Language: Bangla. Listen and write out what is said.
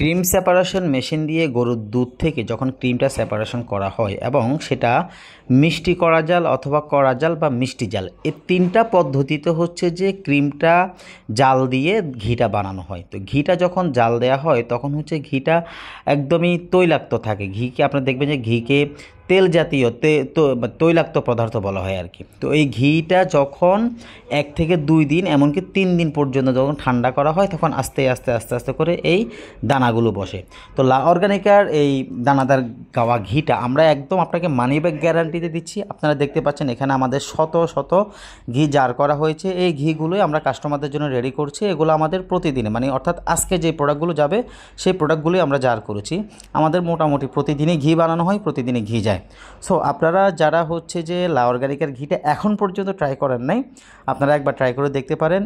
ক্রিম সেপারেশন মেশিন দিয়ে গরুর দুধ থেকে যখন ক্রিমটা সেপারেশন করা হয় এবং সেটা মিষ্টি করা জাল অথবা কড়া জাল বা মিষ্টি জাল, এই তিনটা পদ্ধতিতে হচ্ছে যে ক্রিমটা জাল দিয়ে ঘিটা বানানো হয়। তো ঘিটা যখন জাল দেওয়া হয় তখন হচ্ছে ঘিটা একদমই তৈলাক্ত থাকে। ঘিকে আপনারা দেখবেন যে ঘিকে তেল জাতীয় তৈলাক্ত পদার্থ বলা হয় আর কি। তো এই ঘিটা যখন 1 থেকে 2 দিন এমনকি 3 দিন পর্যন্ত যখন ঠান্ডা করা হয় তখন আস্তে আস্তে আস্তে আস্তে করে এই দানাগুলো বসে। তো লা অর্গানিকার এই দানাদার গাওয়া ঘিটা আমরা একদম আপনাকে মানি ব্যাক গ্যারান্টিতে দিচ্ছি। আপনারা দেখতে পাচ্ছেন এখানে আমাদের শত শত ঘি জার করা হয়েছে। এই ঘিগুলোই আমরা কাস্টমারদের জন্য রেডি করছি। এগুলো আমাদের প্রতিদিনে মানে অর্থাৎ আজকে যে প্রোডাক্টগুলো যাবে সেই প্রোডাক্টগুলোই আমরা জার করেছি। আমাদের মোটামুটি প্রতিদিনই ঘি বানানো হয়, প্রতিদিনই ঘি যায়। সো আপনারা যারা হচ্ছে যে লা অর্গানিকার ঘিটা এখন পর্যন্ত ট্রাই করেন নাই, আপনারা একবার ট্রাই করে দেখতে পারেন।